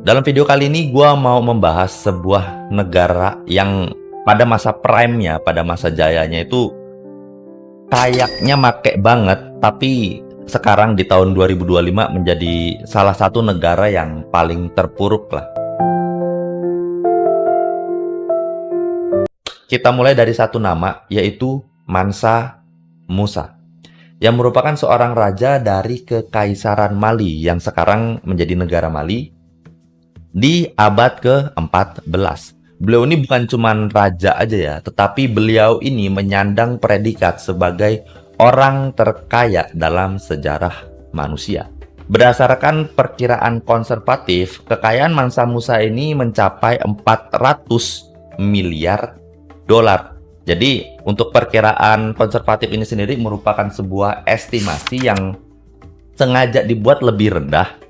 Dalam video kali ini gua mau membahas sebuah negara yang pada masa prime-nya, pada masa jayanya itu kayaknya make banget, tapi sekarang di tahun 2025 menjadi salah satu negara yang paling terpuruk lah. Kita mulai dari satu nama, yaitu Mansa Musa, yang merupakan seorang raja dari Kekaisaran Mali yang sekarang menjadi negara Mali di abad ke-14. Beliau ini bukan cuman raja aja ya, tetapi beliau ini menyandang predikat sebagai orang terkaya dalam sejarah manusia. Berdasarkan perkiraan konservatif, kekayaan Mansa Musa ini mencapai 400 miliar dolar. Jadi, untuk perkiraan konservatif ini sendiri merupakan sebuah estimasi yang sengaja dibuat lebih rendah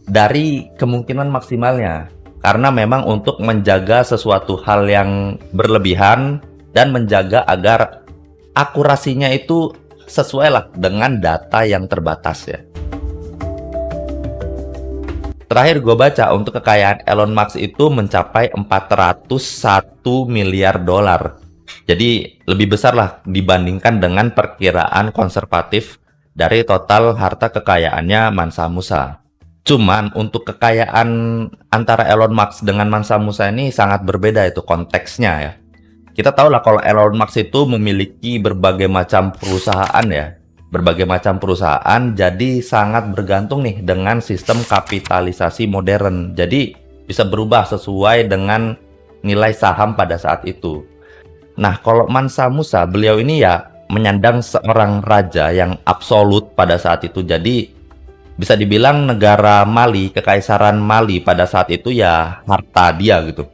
dari kemungkinan maksimalnya, karena memang untuk menjaga sesuatu hal yang berlebihan dan menjaga agar akurasinya itu sesuai lah dengan data yang terbatas ya. Terakhir gue baca, untuk kekayaan Elon Musk itu mencapai 401 miliar dolar. Jadi lebih besar lah dibandingkan dengan perkiraan konservatif dari total harta kekayaannya Mansa Musa. Cuman untuk kekayaan antara Elon Musk dengan Mansa Musa ini sangat berbeda itu konteksnya ya. Kita tahu lah kalau Elon Musk itu memiliki berbagai macam perusahaan ya. Berbagai macam perusahaan, jadi sangat bergantung nih dengan sistem kapitalisasi modern. Jadi bisa berubah sesuai dengan nilai saham pada saat itu. Nah, kalau Mansa Musa, beliau ini ya menyandang seorang raja yang absolut pada saat itu. Jadi bisa dibilang negara Mali, Kekaisaran Mali pada saat itu ya harta dia gitu.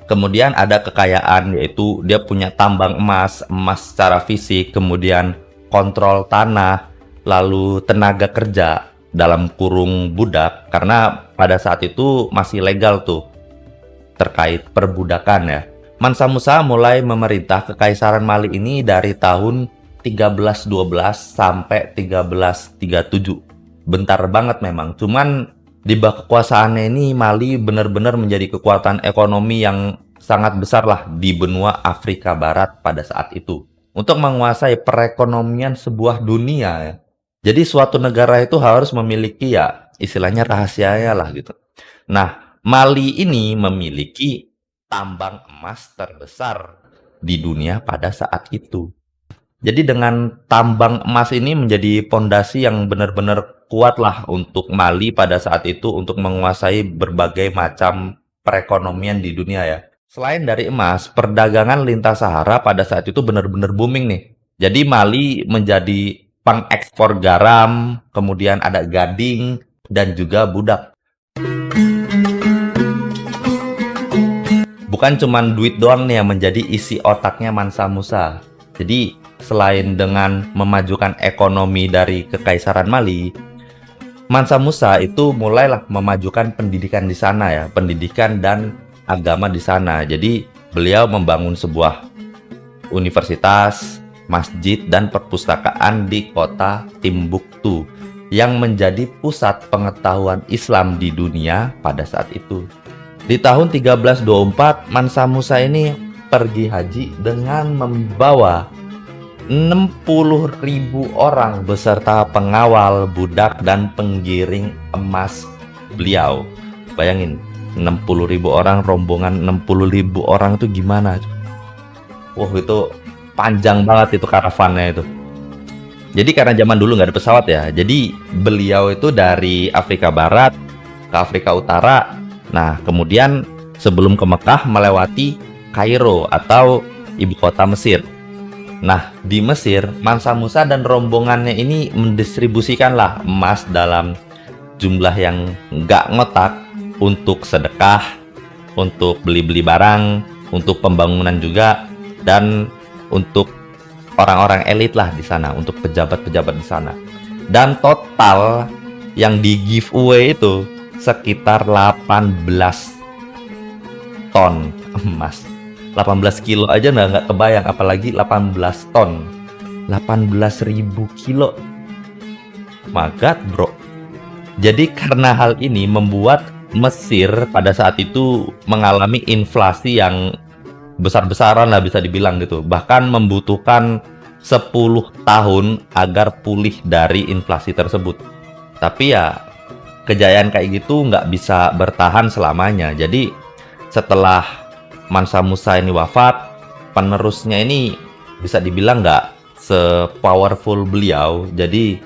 Kemudian ada kekayaan, yaitu dia punya tambang emas secara fisik, kemudian kontrol tanah, lalu tenaga kerja dalam kurung budak, karena pada saat itu masih legal tuh terkait perbudakan ya. Mansa Musa mulai memerintah Kekaisaran Mali ini dari tahun 1312 sampai 1337. Bentar banget memang, cuman di bawah kekuasaannya ini Mali benar-benar menjadi kekuatan ekonomi yang sangat besar lah di benua Afrika Barat pada saat itu, untuk menguasai perekonomian sebuah dunia ya. Jadi suatu negara itu harus memiliki ya istilahnya rahasianya lah gitu. Nah, Mali ini memiliki tambang emas terbesar di dunia pada saat itu. Jadi dengan tambang emas ini menjadi pondasi yang benar-benar kuat lah untuk Mali pada saat itu untuk menguasai berbagai macam perekonomian di dunia ya. Selain dari emas, perdagangan lintas Sahara pada saat itu benar-benar booming nih. Jadi Mali menjadi pengekspor garam, kemudian ada gading, dan juga budak. Bukan cuman duit doang nih yang menjadi isi otaknya Mansa Musa. Jadi selain dengan memajukan ekonomi dari Kekaisaran Mali, Mansa Musa itu mulailah memajukan pendidikan di sana ya, pendidikan dan agama di sana. Jadi beliau membangun sebuah universitas, masjid, dan perpustakaan di kota Timbuktu yang menjadi pusat pengetahuan Islam di dunia pada saat itu. Di tahun 1324, Mansa Musa ini pergi haji dengan membawa 60.000 orang beserta pengawal, budak, dan penggiring emas beliau. Bayangin, 60.000 orang, rombongan 60.000 orang itu gimana? Wah, itu panjang banget itu karavannya itu. Jadi karena zaman dulu nggak ada pesawat ya, jadi beliau itu dari Afrika Barat ke Afrika Utara. Nah, kemudian sebelum ke Mekah melewati Kairo atau ibu kota Mesir. Nah, di Mesir, Mansa Musa dan rombongannya ini mendistribusikanlah emas dalam jumlah yang nggak ngotak untuk sedekah, untuk beli-beli barang, untuk pembangunan juga, dan untuk orang-orang elit lah di sana, untuk pejabat-pejabat di sana. Dan total yang di giveaway itu sekitar 18 ton emas. 18 kilo aja nggak kebayang, apalagi 18 ton. 18.000 kilo. My God, bro. Jadi karena hal ini membuat Mesir pada saat itu mengalami inflasi yang besar-besaran lah bisa dibilang gitu. Bahkan membutuhkan 10 tahun agar pulih dari inflasi tersebut. Tapi ya kejayaan kayak gitu nggak bisa bertahan selamanya. Jadi setelah Mansa Musa ini wafat, penerusnya ini bisa dibilang nggak se-powerful beliau. Jadi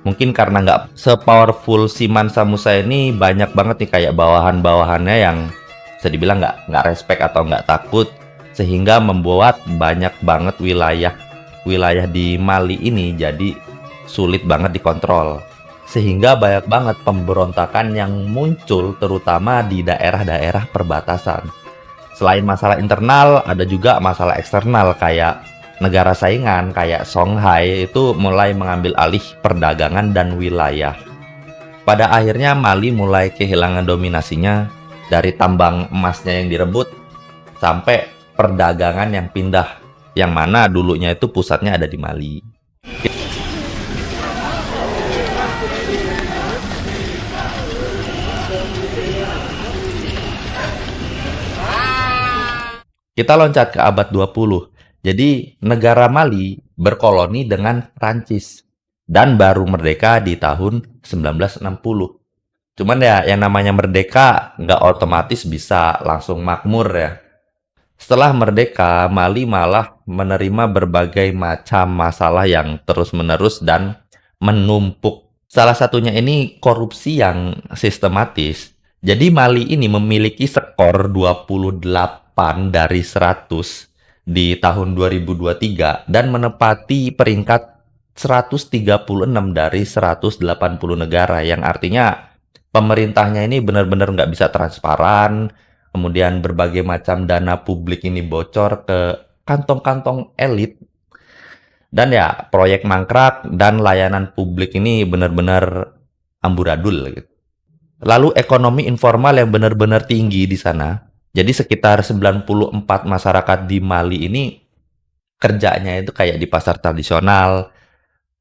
mungkin karena nggak se-powerful si Mansa Musa ini, banyak banget nih kayak bawahan-bawahannya yang bisa dibilang nggak respect atau nggak takut, sehingga membuat banyak banget wilayah di Mali ini jadi sulit banget dikontrol. Sehingga banyak banget pemberontakan yang muncul terutama di daerah-daerah perbatasan. Selain masalah internal, ada juga masalah eksternal kayak negara saingan kayak Songhai itu mulai mengambil alih perdagangan dan wilayah. Pada akhirnya Mali mulai kehilangan dominasinya dari tambang emasnya yang direbut sampai perdagangan yang pindah, yang mana dulunya itu pusatnya ada di Mali. Kita loncat ke abad 20. Jadi, negara Mali berkoloni dengan Prancis dan baru merdeka di tahun 1960. Cuman ya, yang namanya merdeka nggak otomatis bisa langsung makmur ya. Setelah merdeka, Mali malah menerima berbagai macam masalah yang terus-menerus dan menumpuk. Salah satunya ini korupsi yang sistematis. Jadi Mali ini memiliki skor 28 dari 100 di tahun 2023 dan menepati peringkat 136 dari 180 negara, yang artinya pemerintahnya ini benar-benar nggak bisa transparan. Kemudian berbagai macam dana publik ini bocor ke kantong-kantong elit. Dan ya, proyek mangkrak dan layanan publik ini benar-benar amburadul gitu. Lalu ekonomi informal yang benar-benar tinggi di sana. Jadi sekitar 94 masyarakat di Mali ini kerjanya itu kayak di pasar tradisional,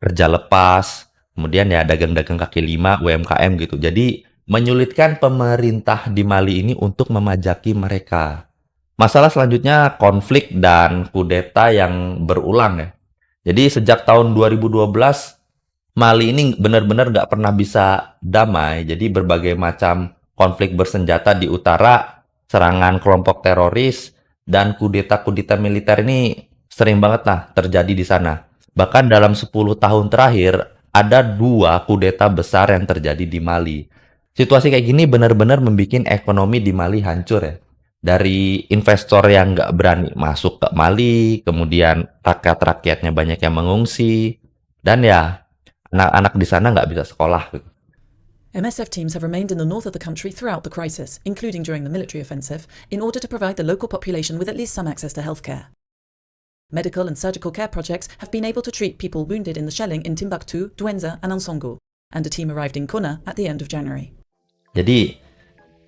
kerja lepas, kemudian ya dagang-dagang kaki lima, UMKM gitu. Jadi menyulitkan pemerintah di Mali ini untuk memajaki mereka. Masalah selanjutnya konflik dan kudeta yang berulang ya. Jadi sejak tahun 2012, Mali ini benar-benar nggak pernah bisa damai. Jadi berbagai macam konflik bersenjata di utara, serangan kelompok teroris, dan kudeta-kudeta militer ini sering banget lah terjadi di sana. Bahkan dalam 10 tahun terakhir, ada 2 kudeta besar yang terjadi di Mali. Situasi kayak gini benar-benar membuat ekonomi di Mali hancur ya. Dari investor yang nggak berani masuk ke Mali, kemudian rakyat-rakyatnya banyak yang mengungsi, dan ya anak-anak di sana nggak bisa sekolah gitu. MSF teams have remained in the north of the country throughout the crisis, including during the military offensive, in order to provide the local population with at least some access to healthcare. Medical and surgical care projects have been able to treat people wounded in the shelling in Timbuktu, Douenza, and Ansongo, and a team arrived in Kona at the end of January. Jadi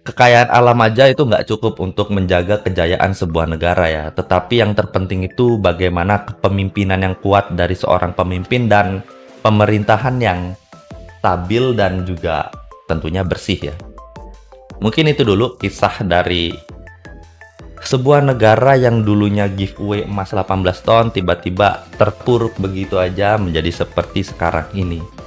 kekayaan alam aja itu nggak cukup untuk menjaga kejayaan sebuah negara ya. Tetapi yang terpenting itu bagaimana kepemimpinan yang kuat dari seorang pemimpin dan pemerintahan yang stabil dan juga tentunya bersih ya. Mungkin itu dulu kisah dari sebuah negara yang dulunya giveaway emas 18 ton tiba-tiba terpuruk begitu aja menjadi seperti sekarang ini.